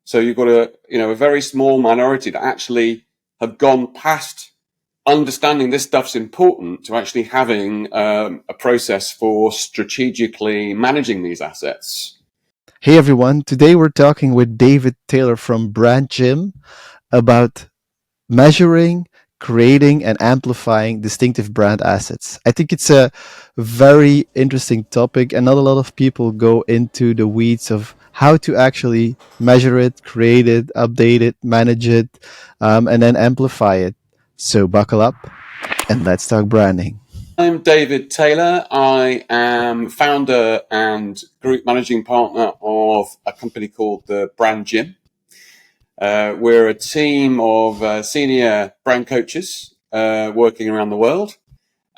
So you've got a very small minority that actually have gone past understanding this stuff's important to actually having a process for strategically managing these assets. Hey everyone, today we're talking with David Taylor from Brand Gym about measuring, creating, and amplifying distinctive brand assets. I think it's a very interesting topic, and not a lot of people go into the weeds of how to actually measure it, create it, update it, manage it, and then amplify it. So buckle up and let's talk branding. I'm David Taylor. I am founder and group managing partner of a company called the Brand Gym. We're a team of senior brand coaches working around the world,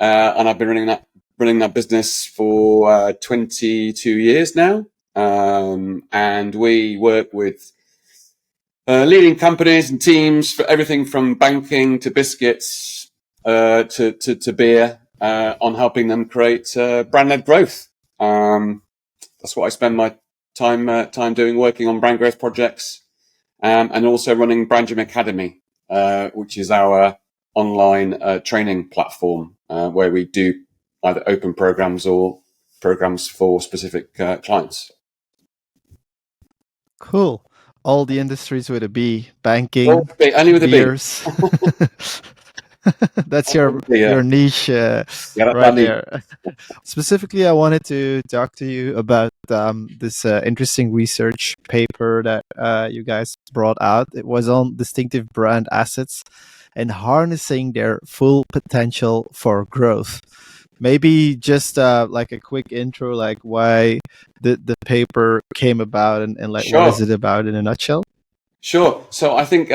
and I've been running that business for 22 years now. And we work with leading companies and teams for everything from banking to biscuits to beer on helping them create brand-led growth. That's what I spend my time doing, working on brand growth projects. And also running Brand Gym Academy, which is our online training platform where we do either open programs or programs for specific clients. Cool. All the industries with a B, Only banking, with a B. beers. That's your niche right there. Specifically, I wanted to talk to you about this interesting research paper that you guys brought out. It was on distinctive brand assets and harnessing their full potential for growth. Maybe just like a quick intro, like why the paper came about and like Sure. what is it about in a nutshell? Sure. So I think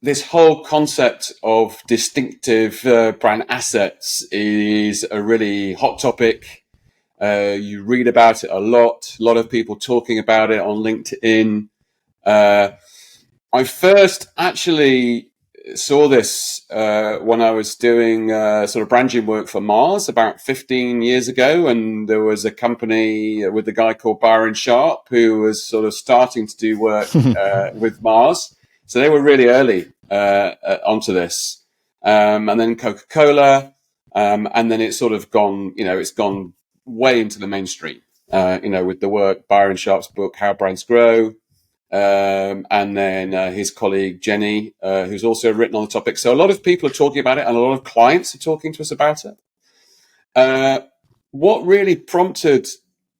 this whole concept of distinctive brand assets is a really hot topic. You read about it a lot of people talking about it on LinkedIn. I first actually saw this when I was doing sort of branding work for Mars about 15 years ago, and there was a company with a guy called Byron Sharp who was sort of starting to do work with Mars. So they were really early onto this, and then Coca-Cola, and then it's sort of gone. It's gone way into the mainstream. With the work Byron Sharp's book How Brands Grow. And then his colleague Jenny, who's also written on the topic. So a lot of people are talking about it, and a lot of clients are talking to us about it. What really prompted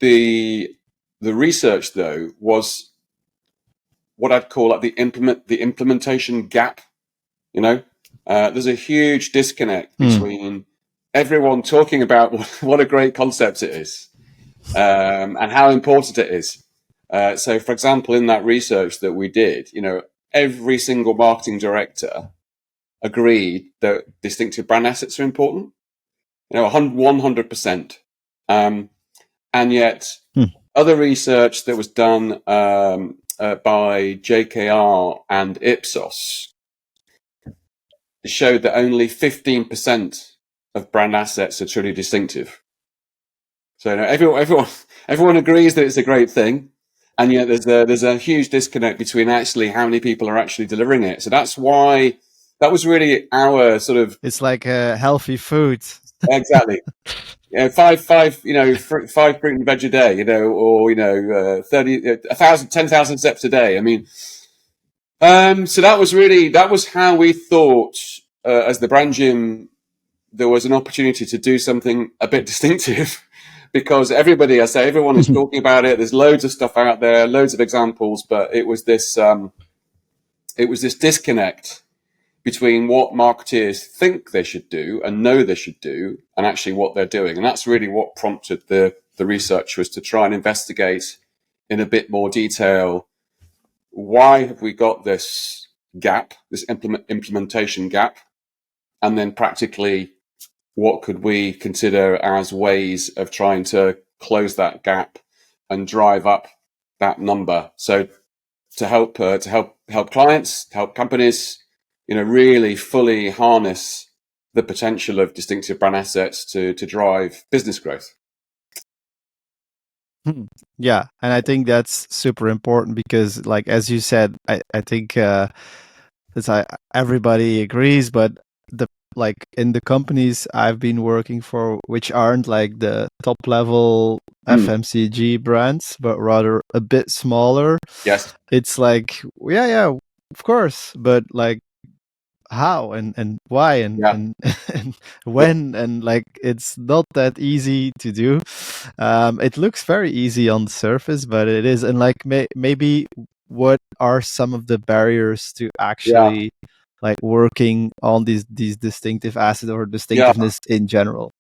the research, though, was what I'd call like the implementation gap. There's a huge disconnect between everyone talking about what a great concept it is, and how important it is. So, for example, in that research that we did, every single marketing director agreed that distinctive brand assets are important, 100%. And yet other research that was done by JKR and Ipsos showed that only 15% of brand assets are truly distinctive. So everyone agrees that it's a great thing. And yet there's a huge disconnect between actually how many people are actually delivering it. So that's why that was really our sort of. It's like healthy food. Exactly. Five fruit and veg a day, or 10,000 steps a day. I mean, so that was how we thought as the Brand Gym there was an opportunity to do something a bit distinctive. Because everyone is talking about it. There's loads of stuff out there, loads of examples, but it was this disconnect between what marketeers think they should do and know they should do, and actually what they're doing. And that's really what prompted the research, was to try and investigate in a bit more detail why have we got this gap, this implementation gap, and then practically, what could we consider as ways of trying to close that gap and drive up that number? So to help clients, to help companies, really fully harness the potential of distinctive brand assets to drive business growth. Hmm. Yeah, and I think that's super important because, like as you said, I think it's everybody agrees, but the like in the companies I've been working for, which aren't like the top level Mm, FMCG brands, but rather a bit smaller, yes. it's like yeah, of course, but like how and why Yeah. and and Yeah. when, and like it's not that easy to do. It looks very easy on the surface, but it is. And like maybe what are some of the barriers to Yeah. actually like working on these distinctive assets or Yeah. distinctiveness in general?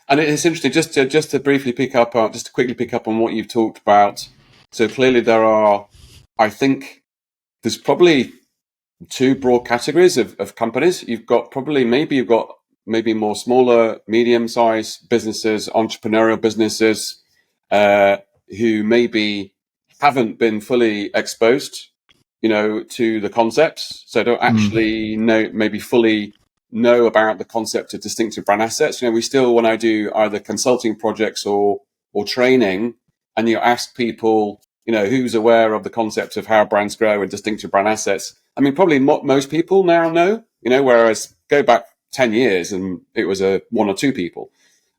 And it's interesting just to briefly pick up on just to quickly pick up on what you've talked about. So clearly there are, I think there's probably two broad categories of companies. You've got maybe more smaller, medium sized businesses, entrepreneurial businesses, uh, who maybe haven't been fully exposed, to the concepts. So don't Mm. actually maybe fully know about the concept of distinctive brand assets. We still, when I do either consulting projects or training, and you ask people, who's aware of the concept of how brands grow and distinctive brand assets. I mean, probably most people now know, whereas go back 10 years and it was one or two people.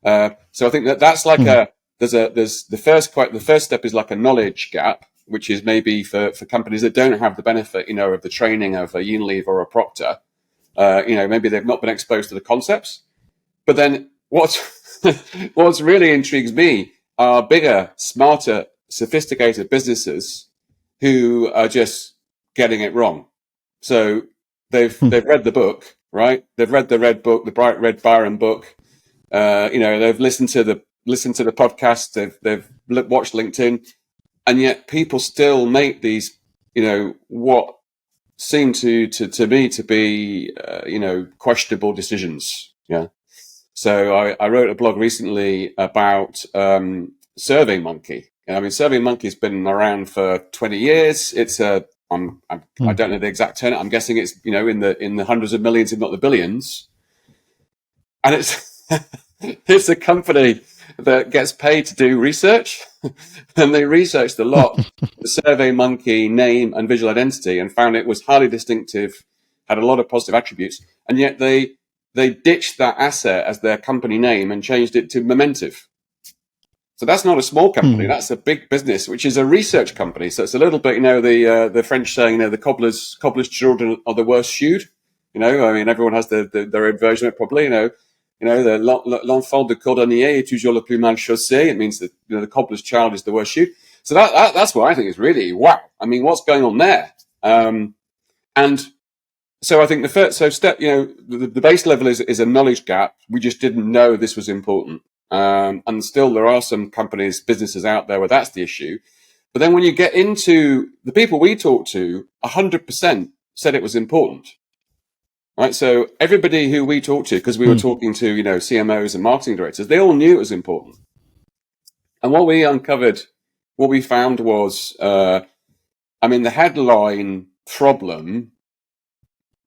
So I think that's like Mm. there's the first step is like a knowledge gap, which is maybe for companies that don't have the benefit, of the training of a Unilever or a Procter. Maybe they've not been exposed to the concepts. But then what's really intrigues me are bigger, smarter, sophisticated businesses who are just getting it wrong. So Mm. they've read the book, right? They've read the red book, the bright red Byron book. They've listened to the podcast. They've watched LinkedIn, and yet people still make these, what seem to me to be, questionable decisions. Yeah. So I wrote a blog recently about SurveyMonkey. I mean, SurveyMonkey's been around for 20 years. It's I Mm. don't know the exact term. I'm guessing it's in the hundreds of millions, if not the billions. And it's it's a company that gets paid to do research, and they researched a lot the SurveyMonkey name and visual identity, and found it was highly distinctive, had a lot of positive attributes, and yet they ditched that asset as their company name and changed it to Momentive. So that's not a small company; Mm. that's a big business, which is a research company. So it's a little bit, the French saying, the cobbler's children are the worst shoed. I mean, everyone has their own version of it, probably. L'enfant de cordonnier est toujours le plus mal chaussé. It means that the cobbler's child is the worst shoed. So that's what I think is really wow. I mean, what's going on there? And so I think the first step, the base level is a knowledge gap. We just didn't know this was important. And still, there are some companies, businesses out there where that's the issue. But then when you get into the people we talked to, 100% said it was important. Right. So everybody who we talked to, because we were Mm. talking to, CMOs and marketing directors, they all knew it was important. And what we uncovered, what we found was, the headline problem,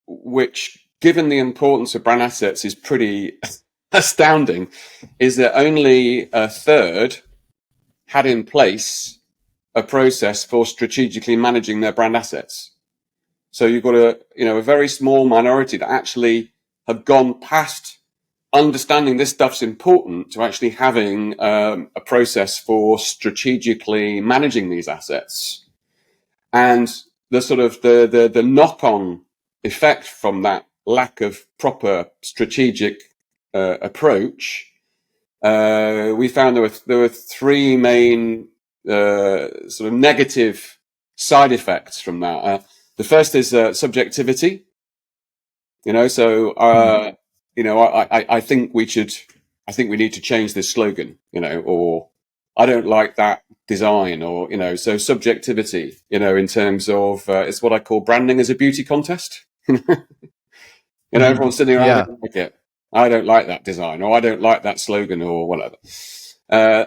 which given the importance of brand assets is pretty astounding, is that only a third had in place a process for strategically managing their brand assets. So you've got a very small minority that actually have gone past understanding this stuff's important to actually having a process for strategically managing these assets. And the sort of the knock-on effect from that lack of proper strategic approach, we found there were three main sort of negative side effects from that. The first is subjectivity. So Mm. I think I think we need to change this slogan. Or I don't like that design, or so subjectivity. In terms of it's what I call branding as a beauty contest. Mhm. Everyone's sitting around, I Yeah. don't like it. I don't like that design, or I don't like that slogan, or whatever. Uh,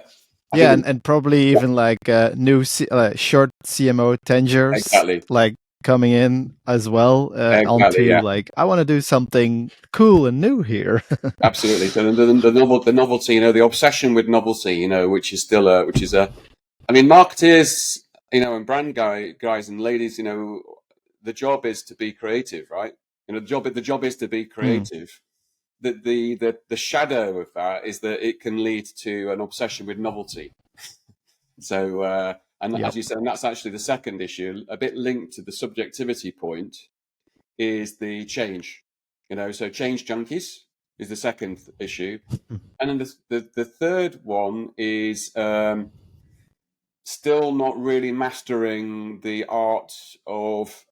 I Yeah, think and probably yeah, even like new short CMO tenures exactly, like coming in as well exactly, onto yeah, like I want to do something cool and new here. absolutely. So the novelty, the obsession with novelty, which is still which is a I mean, marketeers, and brand guys and ladies, the job is to be creative, right? The job is to be Mm, creative. The shadow of that is that it can lead to an obsession with novelty. So, and yep. as you said, and that's actually the second issue, a bit linked to the subjectivity point, is the change. So change junkies is the second issue, and then the third one is still not really mastering the art of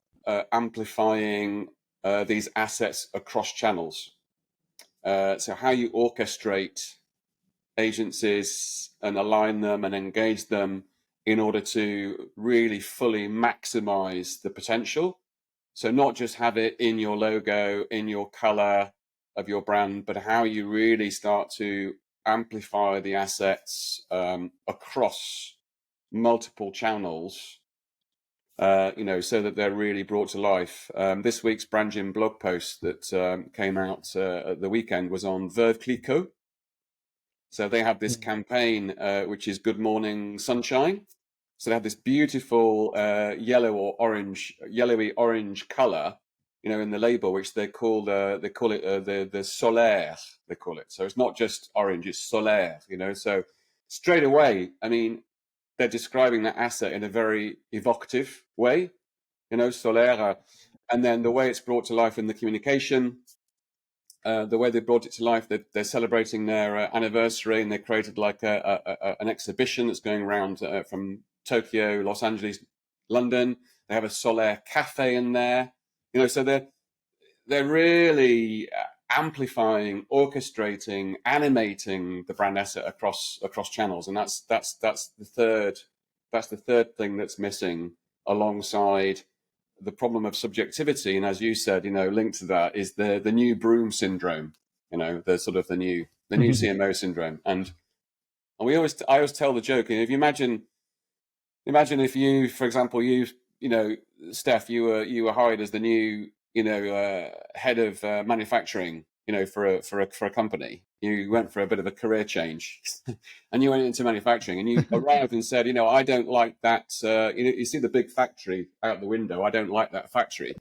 amplifying these assets across channels. So how you orchestrate agencies and align them and engage them in order to really fully maximize the potential. So not just have it in your logo, in your color of your brand, but how you really start to amplify the assets across multiple channels, so that they're really brought to life. This week's Brand Gym blog post that came out at the weekend was on Veuve Clicquot. So they have this Mm. campaign, which is Good Morning Sunshine. So they have this beautiful yellow or orange, yellowy orange color, in the label, which they call it the solaire. They call it. So it's not just orange; it's solaire. So straight away, I mean, they're describing that asset in a very evocative way. Solaire, and then the way it's brought to life in the communication, the way they brought it to life, they're celebrating their anniversary, and they created like an exhibition that's going around from Tokyo, Los Angeles, London. They have a Solaire cafe in there, so they're really amplifying, orchestrating, animating the brand asset across channels, and that's the third thing that's missing, alongside the problem of subjectivity. And as you said, linked to that is the new broom syndrome. The sort of the new CMO syndrome. And I always tell the joke. If you imagine if you, for example, Steph, you were hired as the new head of manufacturing, for a company. You went for a bit of a career change, and you went into manufacturing, and you arrived and said, I don't like that. You see the big factory out the window. I don't like that factory.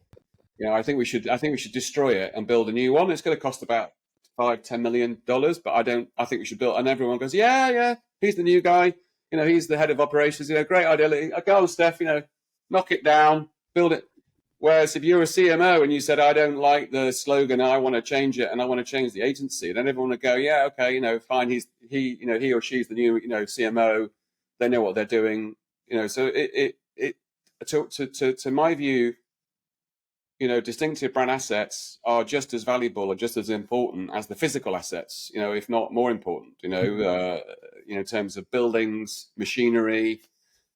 I think we should destroy it and build a new one. It's going to cost about $5-10 million, but I think we should build. And everyone goes, yeah, yeah. He's the new guy. He's the head of operations. Great idea. Go on, Steph. Knock it down, build it. Whereas if you're a CMO and you said, I don't like the slogan, I want to change it, and I want to change the agency, then everyone would go, yeah, okay, fine. He or she's the new, CMO. They know what they're doing. So to my view, distinctive brand assets are just as valuable or just as important as the physical assets, if not more important, in terms of buildings, machinery,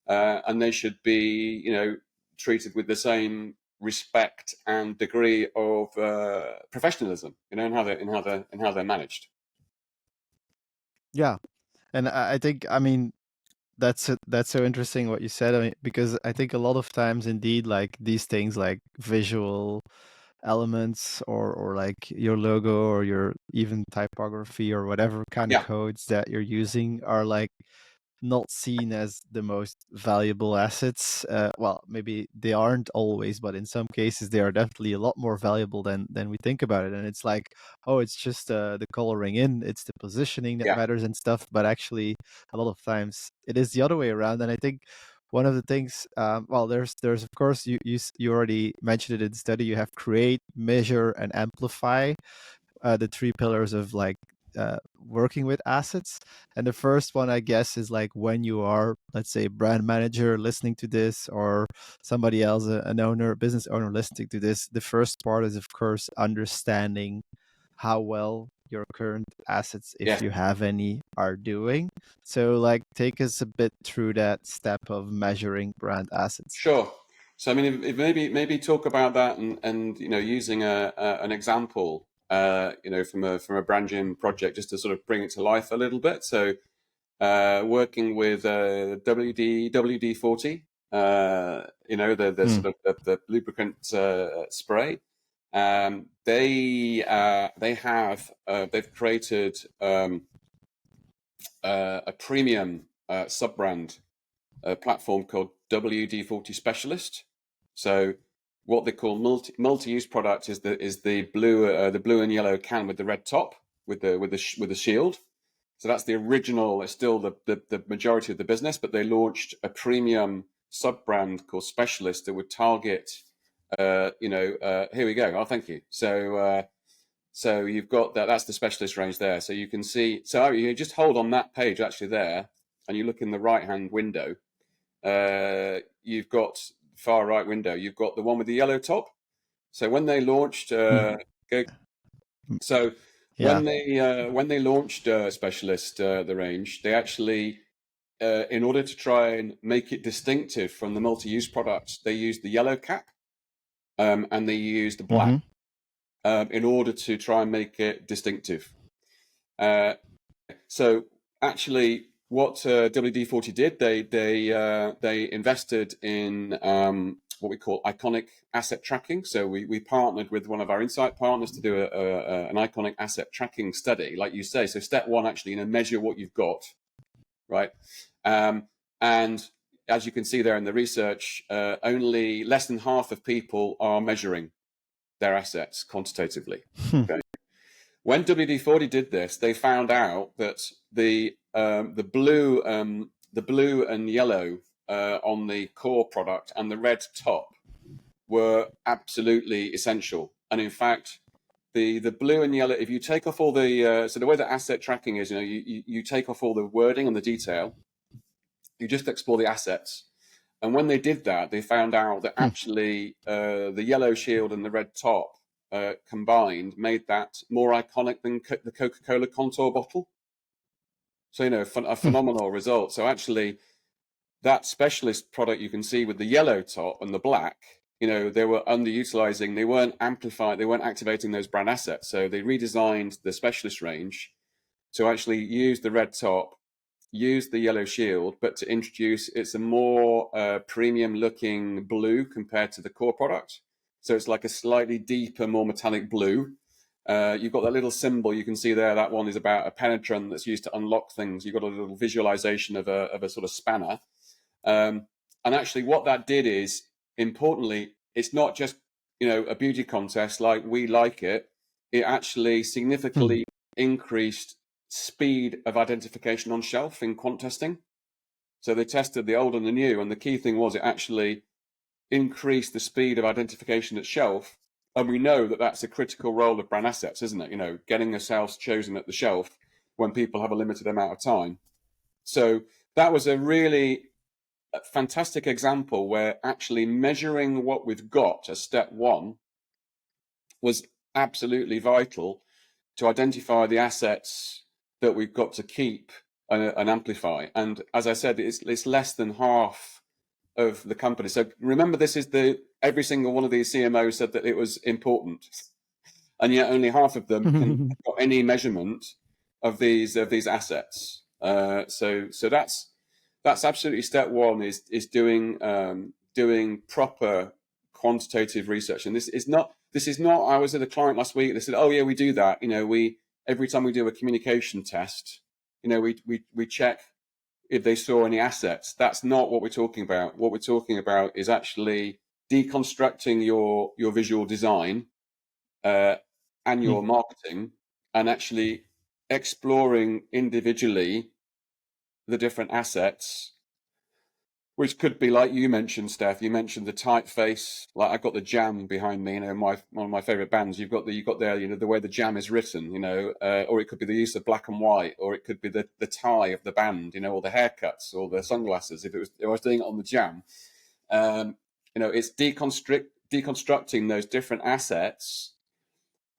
and they should be, treated with the same respect and degree of professionalism, in how they're managed. Yeah, and I think, I mean, that's so interesting what you said. I mean, because I think a lot of times, indeed, like these things, like visual elements, or like your logo, or your even typography, or whatever kind of Yeah, codes that you're using, are like not seen as the most valuable assets. Well, maybe they aren't always, but in some cases they are definitely a lot more valuable than we think about it. And it's like, oh, it's just the coloring in, it's the positioning that yeah, matters and stuff. But actually, a lot of times it is the other way around. And I think one of the things, well, there's of course, you already mentioned it in the study. You have create, measure, and amplify, the three pillars of like working with assets. And the first one, I guess, is like when you are, let's say, brand manager listening to this, or somebody else, an owner, business owner listening to this. The first part is, of course, understanding how well your current assets, if yeah. you have any, are doing. So, like, take us a bit through that step of measuring brand assets. Sure. So I mean, if maybe talk about that, and using an example, from a brand gym project, just to sort of bring it to life a little bit. So working with WD-40, the Mm, sort of the lubricant spray. They've created a premium sub brand a platform called WD-40 Specialist. So what they call multi-use product is the blue and yellow can with the red top with the shield. So that's the original. It's still the majority of the business, but they launched a premium sub brand called Specialist that would target. Here we go. Oh, thank you. So you've got that. That's the Specialist range there. So you can see. So you just hold on that page actually there, and you look in the right-hand window. You've got far right window. You've got the one with the yellow top. So when they launched, so Yeah. when they launched Specialist the range, they actually in order to try and make it distinctive from the multi-use products, they used the yellow cap and they used the black in order to try and make it distinctive. So actually, what WD-40 did, they invested in what we call iconic asset tracking. So we partnered with one of our insight partners to do an iconic asset tracking study, like you say. So step one, actually, measure what you've got, right? And as you can see there in the research, only less than half of people are measuring their assets quantitatively. Okay. When WD-40 did this, they found out that the blue and yellow on the core product and the red top were absolutely essential. And in fact, the blue and yellow, if you take off all the so the way that asset tracking is, you take off all the wording and the detail, you just explore the assets. And when they did that, they found out that actually the yellow shield and the red top combined made that more iconic than the Coca-Cola Contour bottle. So, a phenomenal result. So actually, that Specialist product you can see with the yellow top and the black, they were underutilizing. They weren't amplifying. They weren't activating those brand assets. So they redesigned the Specialist range to actually use the red top, use the yellow shield, but to introduce, it's a more premium looking blue compared to the core product. So it's like a slightly deeper, more metallic blue. You've got that little symbol you can see there. That one is about a penetrant that's used to unlock things. You've got a little visualization of a sort of spanner. And actually what that did is, importantly, it's not just, a beauty contest like we like it. It actually significantly increased speed of identification on shelf in quant testing. So they tested the old and the new, and the key thing was it actually increased the speed of identification at shelf. And we know that that's a critical role of brand assets, isn't it? Getting yourselves chosen at the shelf when people have a limited amount of time. So that was a really fantastic example where actually measuring what we've got as step one was absolutely vital to identify the assets that we've got to keep and amplify. And as I said, it's less than half of the company. So remember, this is every single one of these CMOs said that it was important, and yet only half of them can got any measurement of these assets. So that's absolutely step one, is doing proper quantitative research. And this is not. I was at a client last week. They said, "Oh yeah, we do that. Every time we do a communication test, we check if they saw any assets." That's not what we're talking about. What we're talking about is actually deconstructing your visual design and your marketing, and actually exploring individually the different assets, which could be like you mentioned, Steph. You mentioned the typeface. Like I've got the Jam behind me. One of my favorite bands. You've got there. The way the Jam is written. Or it could be the use of black and white, or it could be the tie of the band. Or the haircuts, or the sunglasses. If I was doing it on the Jam, it's deconstructing those different assets,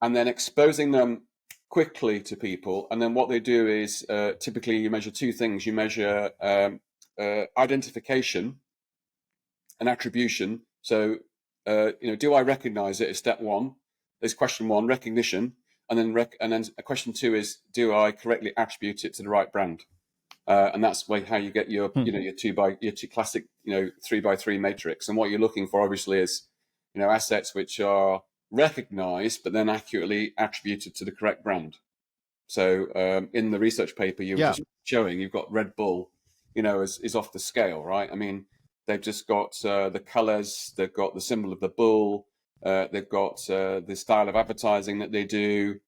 and then exposing them quickly to people. And then what they do is typically you measure two things. You measure identification and attribution. So, do I recognize it? Is step one. There's question one, recognition, and then question two is, do I correctly attribute it to the right brand? And that's how you get your your two classic 3x3 matrix. And what you're looking for obviously is assets which are recognized but then accurately attributed to the correct brand. So in the research paper you were just showing, you've got Red Bull, is off the scale, right? I mean, they've just got the colors, they've got the symbol of the bull, they've got the style of advertising that they do.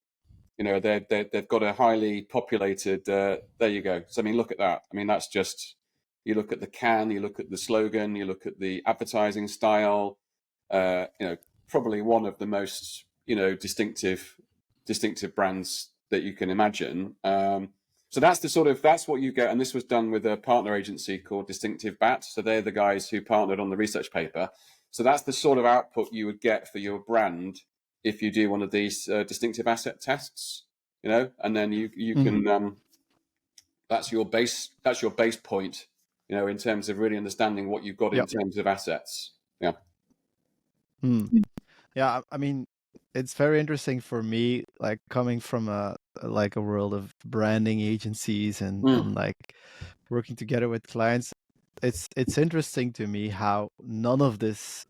They've got a highly populated. There you go. So I mean, look at that. I mean, that's just, you look at the can, you look at the slogan, you look at the advertising style. Probably one of the most distinctive brands that you can imagine. So that's what you get, and this was done with a partner agency called Distinctive Bat. So they're the guys who partnered on the research paper. So that's the sort of output you would get for your brand if you do one of these distinctive asset tests, and then you can that's your base point, in terms of really understanding what you've got in Yep. terms of assets. Yeah. Yeah, I mean, it's very interesting for me, like coming from a world of branding agencies and like working together with clients. It's interesting to me how none of this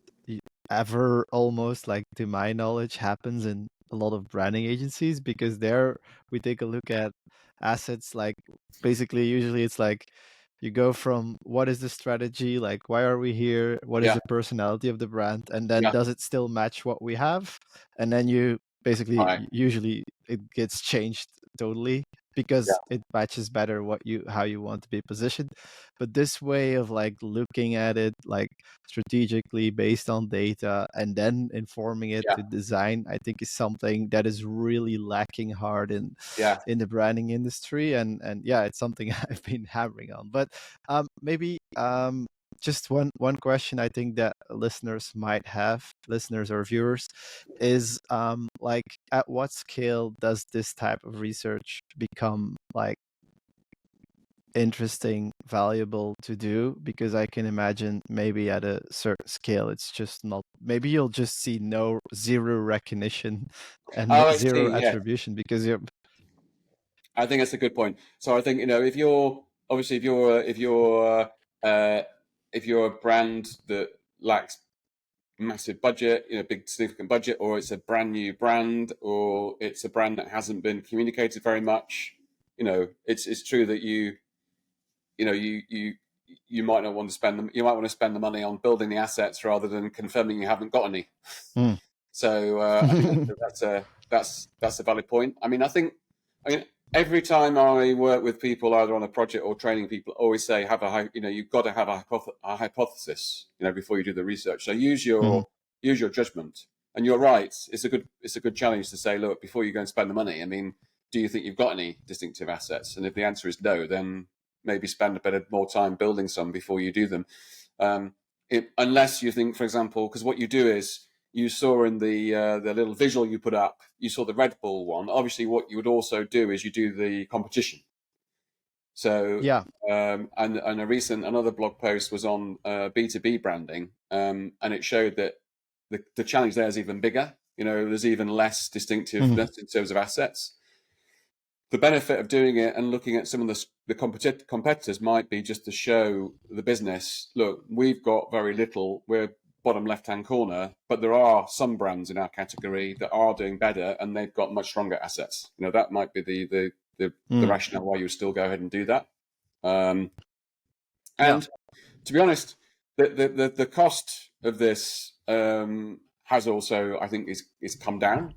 ever, almost like to my knowledge, happens in a lot of branding agencies, because there we take a look at assets, like basically usually it's like you go from what is the strategy, like why are we here, what is Yeah. the personality of the brand, and then Yeah. does it still match what we have, and then you basically Right. usually it gets changed totally Yeah. because it matches better how you want to be positioned. But this way of like looking at it like strategically based on data and then informing it Yeah. to design, I think is something that is really lacking hard in Yeah. the branding industry. And yeah, it's something I've been hammering on. But maybe just one question I think that listeners might have, listeners or viewers, is like at what scale does this type of research become like interesting, valuable to do? Because I can imagine maybe at a certain scale it's just not, maybe you'll just see zero recognition and Oh, I zero see. Yeah. attribution because you're I think that's a good point. So I think, if you're obviously if you're a brand that lacks massive budget, big significant budget, or it's a brand new brand, or it's a brand that hasn't been communicated very much, it's true that you might not want to spend them. You might want to spend the money on building the assets rather than confirming you haven't got any. Mm. So I think that's a valid point. I mean, every time I work with people, either on a project or training people, always say you've got to have a hypothesis, before you do the research. So use Mhm. your judgment. And you're right. It's a good challenge to say, look, before you go and spend the money, I mean, do you think you've got any distinctive assets? And if the answer is no, then maybe spend a bit more time building some before you do them. Unless you think, for example, because what you do is, you saw in the little visual you put up, you saw the Red Bull one. Obviously, what you would also do is you do the competition. So, Yeah. and another blog post was on B2B branding, and it showed that the challenge there is even bigger. There's even less distinctiveness in terms of assets. The benefit of doing it and looking at some of the competitors might be just to show the business, look, we've got very little. We're bottom left-hand corner, but there are some brands in our category that are doing better and they've got much stronger assets. That might be the rationale why you would still go ahead and do that. Yeah. And to be honest, the cost of this has also, I think, is come down.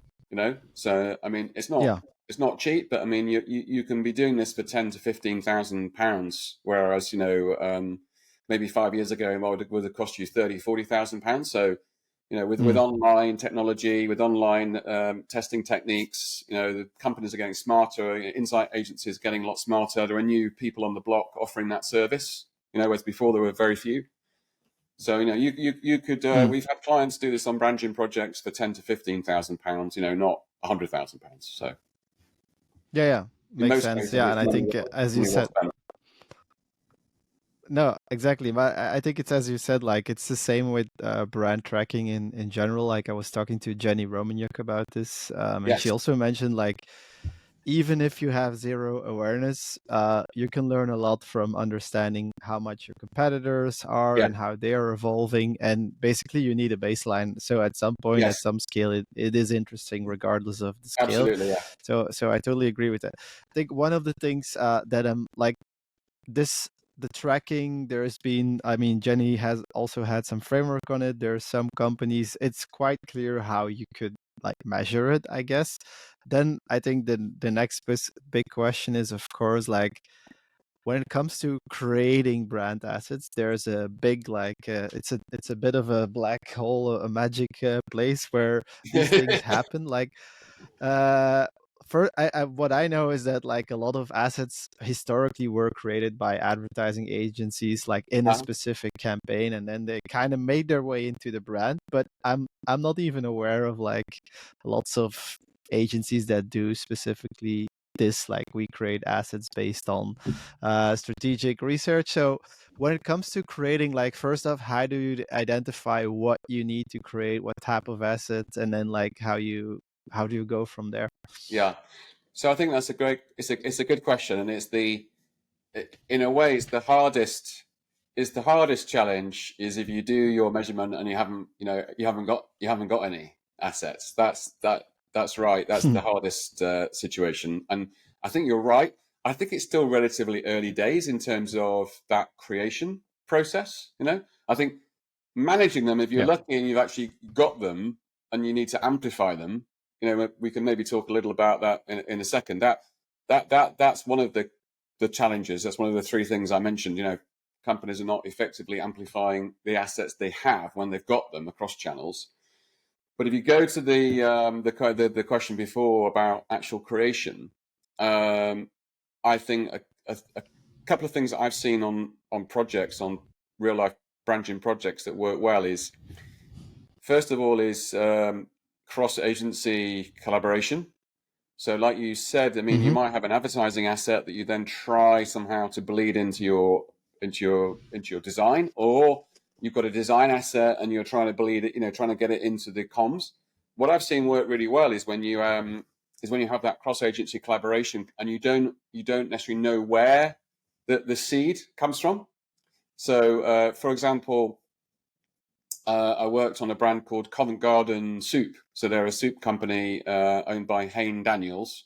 So I mean, it's Yeah. not cheap, but I mean, you can be doing this for £10,000 to £15,000, whereas maybe 5 years ago it would have cost you £30,000 to £40,000. So with online technology, with online testing techniques, the companies are getting smarter. Insight agencies are getting a lot smarter. There are new people on the block offering that service. Whereas before there were very few. So you could we've had clients do this on branding projects for £10,000 to £15,000. Not £100,000. So Yeah. in Makes most sense. cases, Yeah. it's And I think, as you money well said, spent. no, exactly. But I think it's as you said, like it's the same with brand tracking in general. Like I was talking to Jenny Romaniuk about this, and she Yes. also mentioned like even if you have zero awareness, you can learn a lot from understanding how much your competitors are Yeah. and how they are evolving. And basically, you need a baseline. So at some point, at Yes. some scale, it is interesting regardless of the scale. Absolutely. Yeah. So I totally agree with that. I think one of the things that I'm like this the tracking, there's been, I mean, Jenny has also had some framework on it. There are some companies, it's quite clear how you could like measure it, I guess. Then I think the next big question is, of course, like when it comes to creating brand assets, there's a big like it's a bit of a black hole, a magic place where these things happen. Like uh, for what I know is that like a lot of assets historically were created by advertising agencies, like in a Uh, specific campaign, and then they kind of made their way into the brand. But I'm not even aware of like lots of agencies that do specifically this. Like we create assets based on strategic research. So when it comes to creating, like first off, how do you identify what you need to create, what type of assets, and then like how do you go from there? yeah. So I think that's it's a good question, and in a way it's the hardest challenge is if you do your measurement and you haven't got any assets. That's right. That's the hardest situation, and I think you're right. I think it's still relatively early days in terms of that creation process. I think managing them, if you're Yeah. lucky and you've actually got them and you need to amplify them, we can maybe talk a little about that in a second. That's one of the challenges. That's one of the three things I mentioned. Companies are not effectively amplifying the assets they have when they've got them across channels. But if you go to the question before about actual creation, I think a couple of things that I've seen on projects, on real life branching projects that work well is, first of all, is cross agency collaboration. So, like you said, I mean, you Mm-hmm. might have an advertising asset that you then try somehow to bleed into your design, or you've got a design asset and you're trying to bleed it, trying to get it into the comms. What I've seen work really well is when you have that cross agency collaboration and you don't necessarily know where the seed comes from. So, for example, I worked on a brand called Covent Garden Soup. So they're a soup company owned by Hayne Daniels.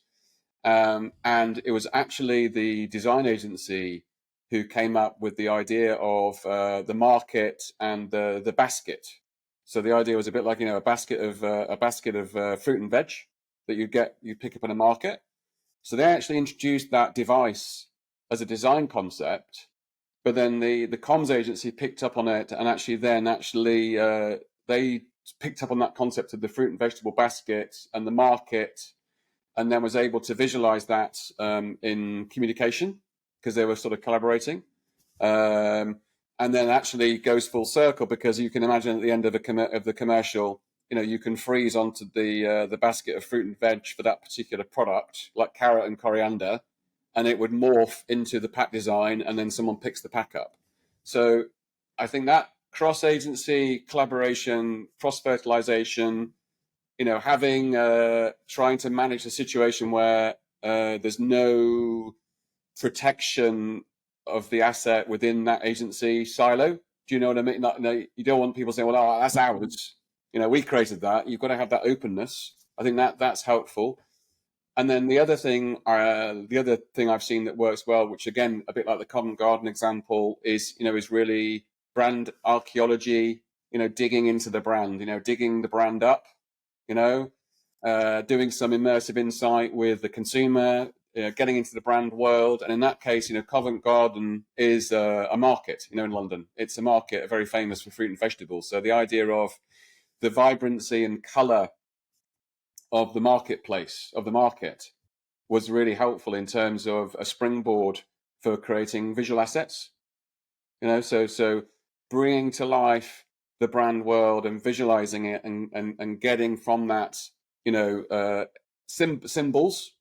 And it was actually the design agency who came up with the idea of the market and the basket. So the idea was a bit like a basket of fruit and veg that you pick up in a market. So they actually introduced that device as a design concept, but then the comms agency picked up on it, and they picked up on that concept of the fruit and vegetable basket and the market, and then was able to visualize that in communication because they were sort of collaborating. And then actually goes full circle because you can imagine at the end of the commercial, you can freeze onto the basket of fruit and veg for that particular product, like carrot and coriander, and it would morph into the pack design, and then someone picks the pack up. So I think that cross agency collaboration, cross fertilization, having trying to manage a situation where there's no protection of the asset within that agency silo. Do you know what I mean? You don't want people saying, "Well, that's ours." We created that. You've got to have that openness. I think that's helpful. And then the other thing I've seen that works well, which again, a bit like the Covent Garden example, is really brand archaeology. Digging into the brand. Digging the brand up. You know, doing some immersive insight with the consumer, getting into the brand world. And in that case, Covent Garden is a market, in London. It's a market very famous for fruit and vegetables. So the idea of the vibrancy and colour of the marketplace, of the market, was really helpful in terms of a springboard for creating visual assets. So bringing to life the brand world and visualizing it and getting from that, symbols,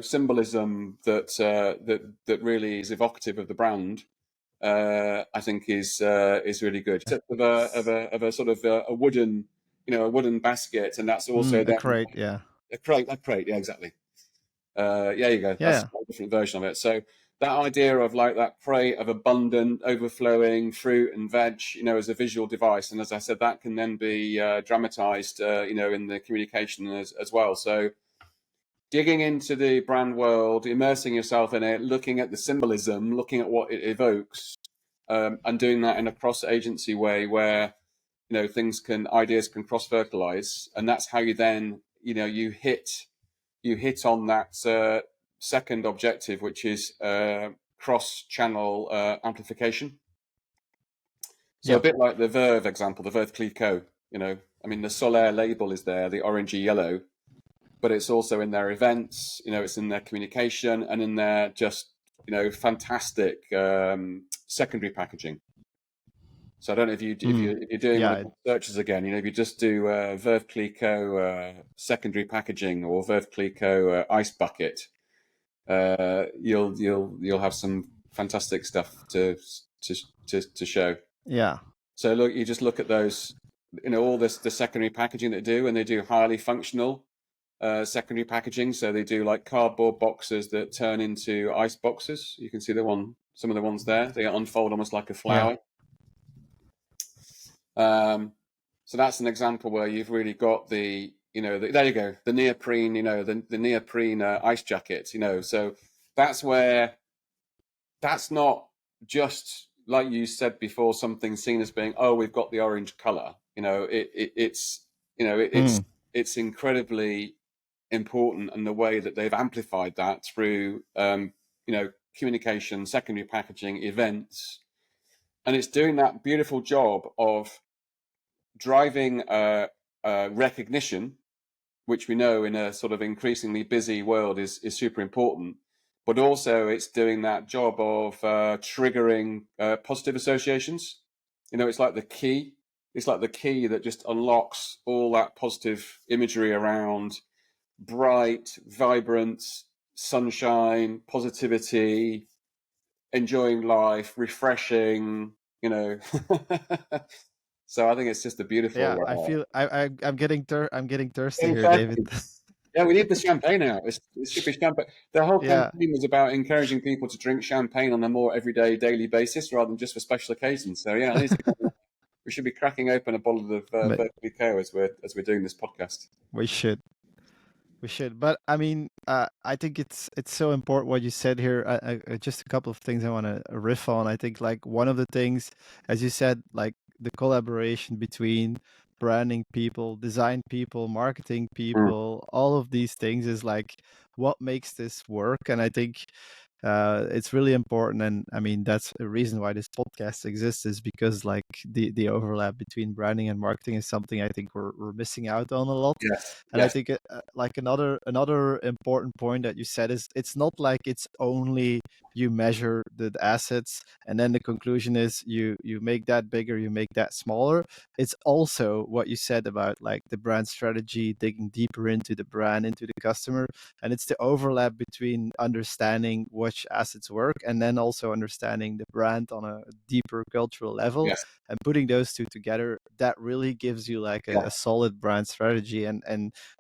symbolism that really is evocative of the brand. I think is really good. Of a sort of a wooden, a wooden basket, and that's also A then crate, yeah. a crate, yeah, exactly. Yeah, you go. That's Yeah. a different version of it. So that idea of like that crate of abundant, overflowing fruit and veg, as a visual device, and as I said, that can then be dramatized, in the communication as well. So digging into the brand world, immersing yourself in it, looking at the symbolism, looking at what it evokes, and doing that in a cross-agency way where ideas can cross-fertilize, and that's how you then you hit on that second objective, which is cross-channel amplification. So a Yep. bit like the Verve example, the Verve Clicquot. I mean, the Solaire label is there, the orangey yellow, but it's also in their events. It's in their communication and in their just fantastic secondary packaging. So I don't know if you're doing one of Yeah. the searches again. If you just do Verve Clicquot secondary packaging or Verve Clicquot ice bucket, you'll have some fantastic stuff to show. Yeah. So look, you just look at those, all this the secondary packaging they do, and they do highly functional secondary packaging. So they do like cardboard boxes that turn into ice boxes. You can see some of the ones there. They unfold almost like a Yeah. flower. So that's an example where you've really got there you go, the neoprene, the neoprene ice jacket, so that's where that's not just like you said before, something seen as being, oh, we've got the orange color, Mm. it's incredibly important, and the way that they've amplified that through, communication, secondary packaging, events, and it's doing that beautiful job of driving recognition, which we know in a sort of increasingly busy world is super important. But also, it's doing that job of triggering positive associations. It's like the key. It's like the key that just unlocks all that positive imagery around bright, vibrant, sunshine, positivity, enjoying life, refreshing. So I think it's just a Yeah. beautiful. I feel I'm getting thirsty here, David. Exactly. Yeah, we need the champagne out. It should be champagne. The whole Yeah. campaign was about encouraging people to drink champagne on a more everyday, daily basis rather than just for special occasions. So yeah, we should be cracking open a bottle of But Veuve Clicquot as we're doing this podcast. we should. We should, but I mean, I think it's so important what you said here. Just a couple of things I want to riff on. I think like one of the things, as you said, like the collaboration between branding people, design people, marketing Mm, people, all of these things is like what makes this work. And I think it's really important. And I mean, that's the reason why this podcast exists, is because like the overlap between branding and marketing is something I think we're missing out on a lot. yes, And I yes, think like another important point that you said is it's not like it's only you measure the assets and then the conclusion is you make that bigger, you make that smaller. It's also what you said about like the brand strategy, digging deeper into the brand, into the customer, and it's the overlap between understanding which assets work and then also understanding the brand on a deeper cultural level, yes, and putting those two together, that really gives you like yeah, a solid brand strategy. And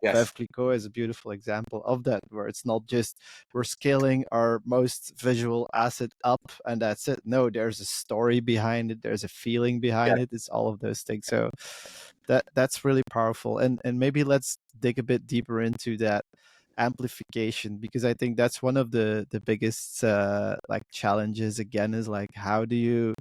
yes, Veuve Clicquot is a beautiful example of that, where it's not just we're scaling our most visual asset up and that's it. No, there's a story behind it, there's a feeling yeah. behind it. It's all of those things. So that's really powerful. And maybe let's dig a bit deeper into that amplification, because I think that's one of the biggest like challenges again, is like how do you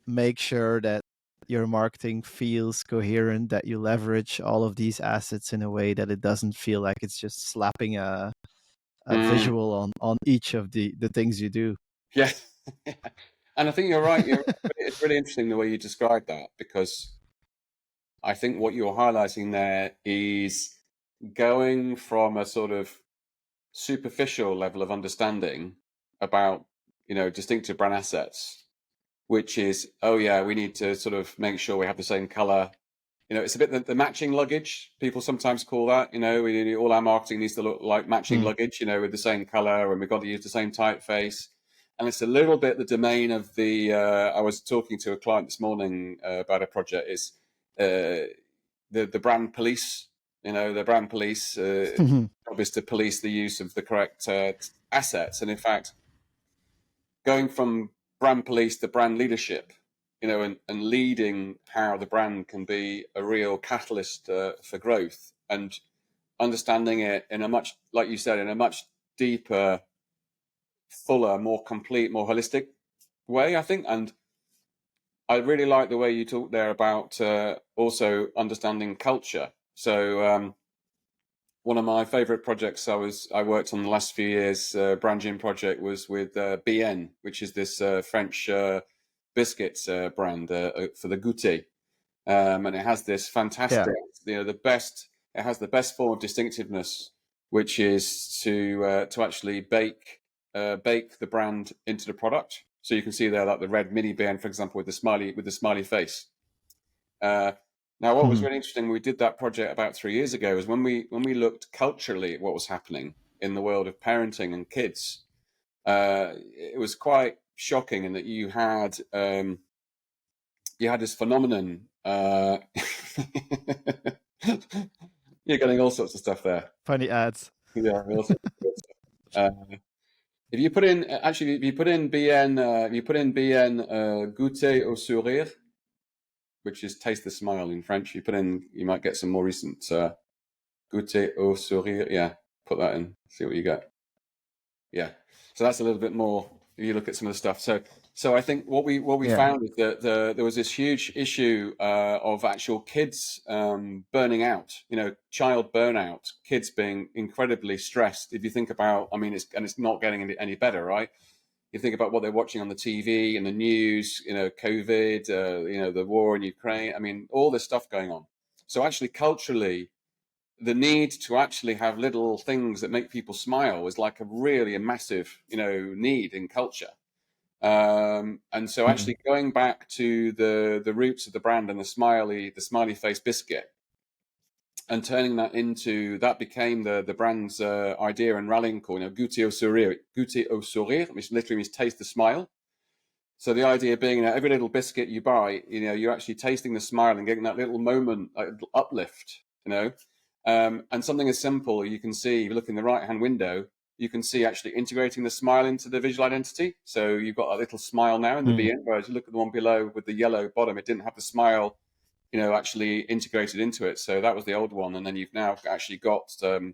make sure that your marketing feels coherent, that you leverage all of these assets in a way that it doesn't feel like it's just slapping a Mm, visual on each of the things you do. yeah. And I think you're right. It's really interesting the way you described that, because I think what you're highlighting there is going from a sort of superficial level of understanding about distinctive brand assets, which is, oh yeah, we need to sort of make sure we have the same color. It's a bit the matching luggage, people sometimes call that. All our marketing needs to look like matching Mm. luggage, with the same color, and we've got to use the same typeface. And it's a little bit the domain of the. I was talking to a client this morning about a project. Is the brand police. The brand police job is to police the use of the correct assets, and in fact, going from brand police to brand leadership, and leading how the brand can be a real catalyst for growth, and understanding it in a much, like you said, in a much deeper, fuller, more complete, more holistic way, I think. And I really like the way you talked there about also understanding culture. So one of my favorite projects I worked on the last few years, brand gym project, was with BN, which is this French biscuits brand for the goûter. And it has this Yeah. fantastic, the best. It has the best form of distinctiveness, which is to actually bake the brand into the product. So you can see there, like the red mini BN, for example, with the smiley face. Uh, Now, what was Mhm. really interesting when we did that project about 3 years ago is when we looked culturally at what was happening in the world of parenting and kids. It was quite shocking in that you had this phenomenon. You're getting all sorts of stuff there. Funny ads. Yeah, all sorts of good stuff. If you put in actually, if you put in BN, goûter au sourire, which is taste the smile in French. You might get some more recent goûter au sourire. Yeah, put that in. See what you get. Yeah, so that's a little bit more. If you look at some of the stuff. So I think what we Yeah. found is that there was this huge issue of actual kids burning out. Child burnout, kids being incredibly stressed. If you think about, I mean, it's not getting any better, right? You think about what they're watching on the TV and the news, COVID, the war in Ukraine. I mean, all this stuff going on. So actually, culturally, the need to actually have little things that make people smile is like a massive, need in culture. And so Mhm. actually going back to the roots of the brand and the smiley face biscuit, and turning that became the brand's idea and rallying call. Goûter au sourire, which literally means taste the smile. So the idea being that every little biscuit you buy, you're actually tasting the smile and getting that little moment, like uplift. And something as simple, you can see, if you look in the right hand window, you can see actually integrating the smile into the visual identity. So you've got a little smile now in the Mm. BN, whereas you look at the one below with the yellow bottom, it didn't have the smile, actually integrated into it. So that was the old one, and then you've now actually got the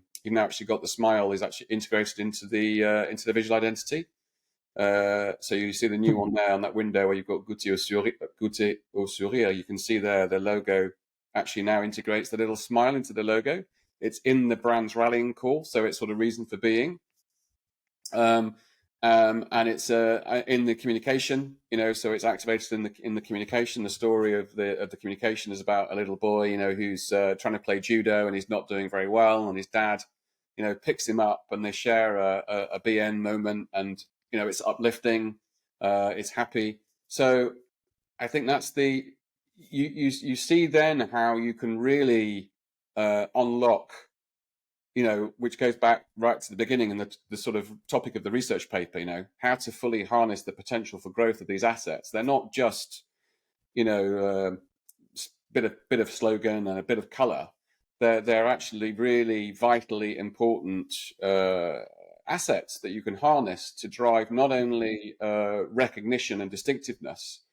smile is actually integrated into the visual identity. So you see the new one there on that window where you've got Goûter au sourire. You can see there the logo actually now integrates the little smile into the logo. It's in the brand's rallying call, so it's sort of reason for being. Um, and it's in the communication, so it's activated in the communication. The story of the communication is about a little boy, who's trying to play judo and he's not doing very well, and his dad, picks him up, and they share a BN moment, and it's uplifting, it's happy. So I think that's you see then how you can really unlock, which goes back right to the beginning and the sort of topic of the research paper, how to fully harness the potential for growth of these assets. They're not just, bit of slogan and a bit of color. They're actually really vitally important assets that you can harness to drive not only recognition and distinctiveness,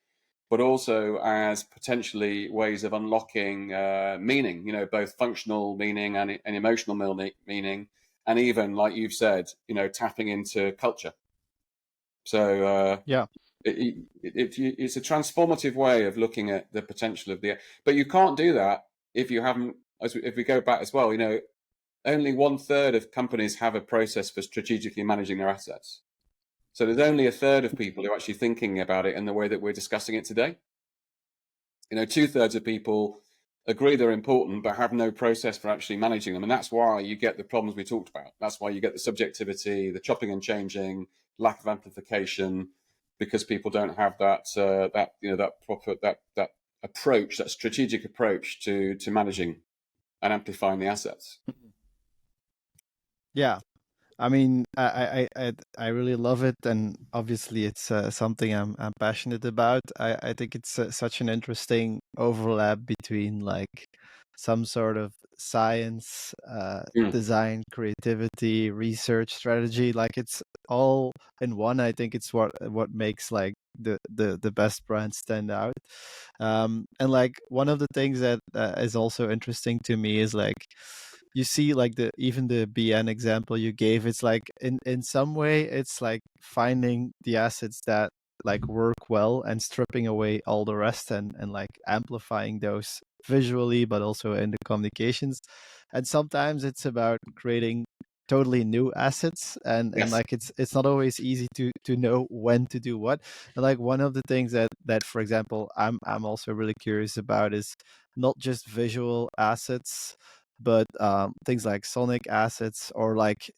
but also as potentially ways of unlocking meaning, both functional meaning and emotional meaning, and even, like you've said, tapping into culture. So Yeah. it's a transformative way of looking at the potential of but you can't do that if you haven't, if we go back as well, only 1/3 of companies have a process for strategically managing their assets. So there's only 1/3 of people who are actually thinking about it in the way that we're discussing it today. 2/3 of people agree they're important but have no process for actually managing them, and that's why you get the problems we talked about. That's why you get the subjectivity, the chopping and changing, lack of amplification, because people don't have that proper that approach, that strategic approach to managing and amplifying the assets. Yeah. I mean, I really love it, and obviously, it's something I'm passionate about. I think it's such an interesting overlap between like some sort of science, Mm. design, creativity, research, strategy. Like it's all in one. I think it's what makes like the best brands stand out. And like one of the things that is also interesting to me is like you see like the even the BN example you gave, it's like in some way it's like finding the assets that like work well and stripping away all the rest, and like amplifying those visually but also in the communications. And sometimes it's about creating totally new assets, and Yes. like it's not always easy to know when to do what. And like one of the things that for example I'm also really curious about is not just visual assets, but things like sonic assets, or like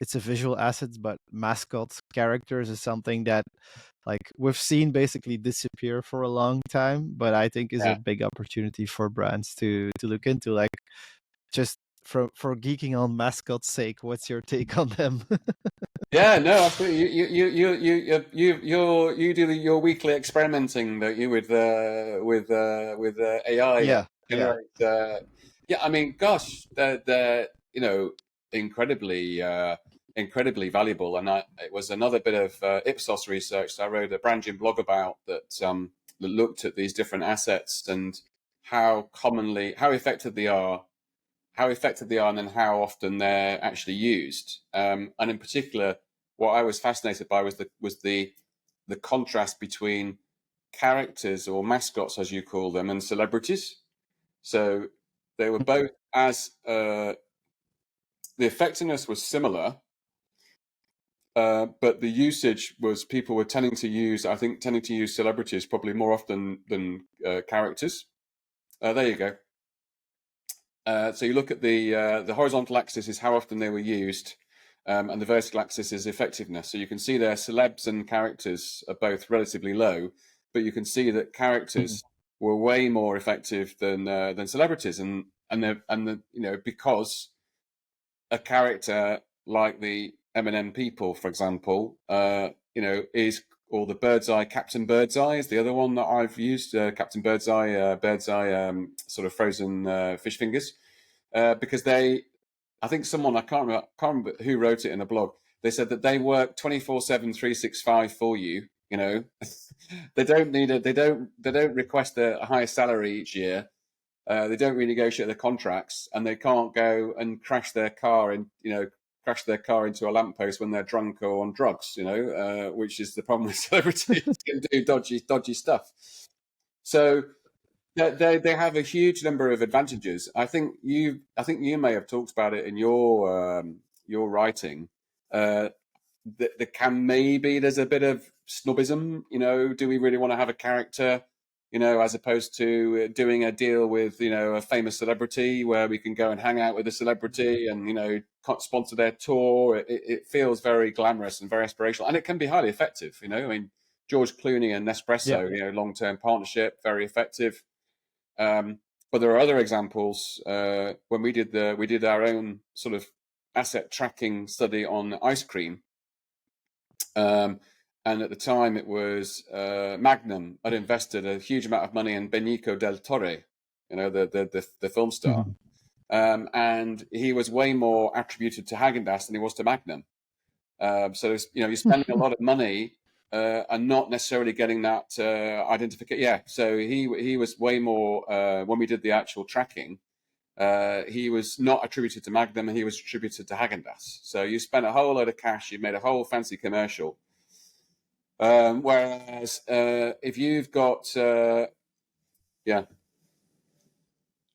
it's a visual assets but mascot characters is something that like we've seen basically disappear for a long time, but I think is a Yeah. big opportunity for brands to look into. Like just for geeking on mascots' sake, what's your take on them? Yeah, no, absolutely. You do your weekly experimenting, don't you, with AI Yeah, yeah. generate. Yeah, I mean, gosh, they're incredibly incredibly valuable. And it was another bit of Ipsos research that I wrote a brand blog about that looked at these different assets and how effective they are, and then how often they're actually used. And in particular, what I was fascinated by was the contrast between characters or mascots, as you call them, and celebrities. So they were both as the effectiveness was similar, but the usage was people were tending to use celebrities probably more often than characters. There you go. So you look at the horizontal axis is how often they were used, and the vertical axis is effectiveness. So you can see there celebs and characters are both relatively low, but you can see that Mhm. characters were way more effective than celebrities, because a character like the M&M people, for example, is, or the Birdseye, Captain Birdseye is the other one that I've used. Captain Birdseye, sort of frozen fish fingers, because I think someone, I can't remember who wrote it in a blog. They said that they work 24/7, 365 for you. They don't request a higher salary each year. They don't renegotiate their contracts, and they can't go and crash their car into a lamppost when they're drunk or on drugs. Which is the problem with celebrities, can do dodgy stuff. So they have a huge number of advantages. I think you may have talked about it in your writing. That can maybe there's a bit of snobism. Do we really want to have a character? As opposed to doing a deal with a famous celebrity where we can go and hang out with a celebrity and sponsor their tour. It feels very glamorous and very aspirational, and it can be highly effective. I mean, George Clooney and Yeah. Nespresso, long-term partnership, very effective. But there are other examples. When we did our own sort of asset tracking study on ice cream, um, and at the time it was Magnum had invested a huge amount of money in Benicio del Toro, the film star, Mhm. and he was way more attributed to Haagen-Dazs than he was to Magnum. So you're spending a lot of money and not necessarily getting that identification. Yeah, so he was way more when we did the actual tracking. He was not attributed to Magnum, and he was attributed to Haagen-Dazs. So you spent a whole load of cash, you made a whole fancy commercial. Whereas if you've got yeah,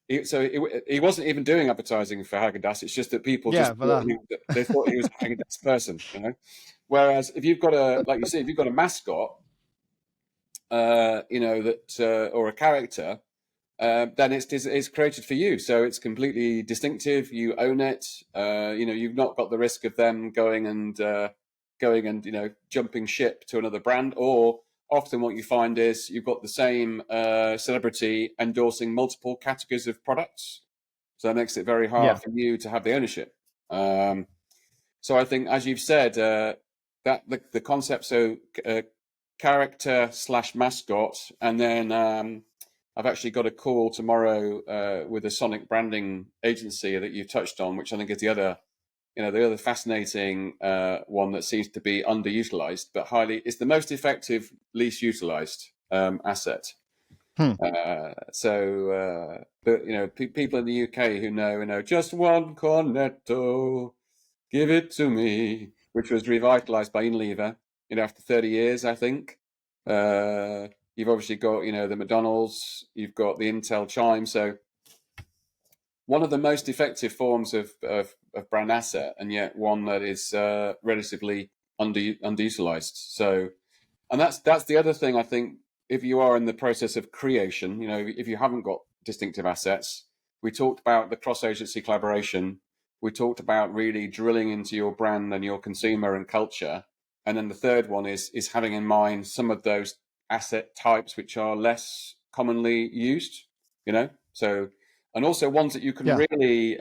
he wasn't even doing advertising for Haagen-Dazs. It's just that people just Yeah, thought voilà. they thought he was a Haagen-Dazs person. Whereas if you've got like you say, if you've got a mascot, or a character, then it's created for you, so it's completely distinctive. You own it. You've not got the risk of them going and jumping ship to another brand. Or often, what you find is you've got the same celebrity endorsing multiple categories of products, so that makes it very hard Yeah. for you to have the ownership. So I think, as you've said, that the concept, so character slash mascot, and then I've actually got a call tomorrow with a sonic branding agency that you touched on, which I think is the other fascinating one that seems to be underutilized, but highly is the most effective, least utilized asset. Hmm. But people in the UK who know, just one cornetto, give it to me, which was revitalized by Unilever, after 30 years, I think. You've obviously got, the McDonald's, you've got the Intel chime. So one of the most effective forms of brand asset, and yet one that is relatively underutilized. So, and that's the other thing I think. If you are in the process of creation, if you haven't got distinctive assets, we talked about the cross-agency collaboration. We talked about really drilling into your brand and your consumer and culture. And then the third one is having in mind some of those asset types which are less commonly used, So, and also ones that you can Yeah. really,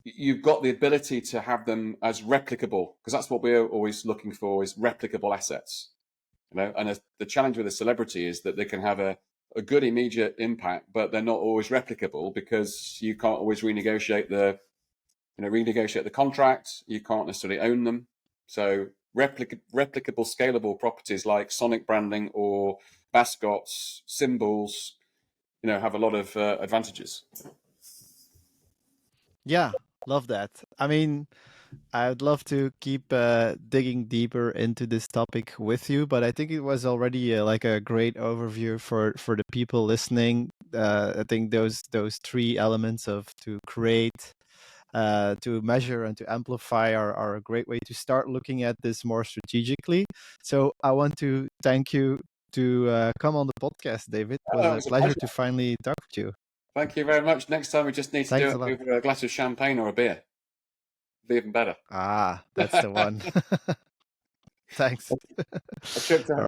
you've got the ability to have them as replicable, because that's what we're always looking for, is replicable assets. And the challenge with a celebrity is that they can have a good immediate impact, but they're not always replicable because you can't always renegotiate the contract. You can't necessarily own them. So replicable, scalable properties like sonic branding or mascots, symbols, have a lot of advantages. Yeah. Love that. I mean, I would love to keep digging deeper into this topic with you, but I think it was already like a great overview for the people listening. I think those three elements of to create, to measure, and to amplify are a great way to start looking at this more strategically. So I want to thank you to come on the podcast, David. It was Oh, it a was a pleasure pleasure. to finally talk to you. Thank you very much. Next time we just need to do Thanks a it lot. over a glass of champagne or a beer. Be even better. Ah, that's the one. Thanks. A trip to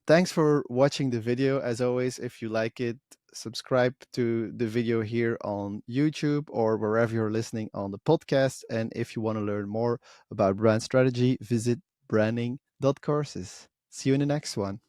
Thanks for watching the video. As always, if you like it, subscribe to the video here on YouTube or wherever you're listening on the podcast. And if you want to learn more about brand strategy, visit branding.courses. See you in the next one.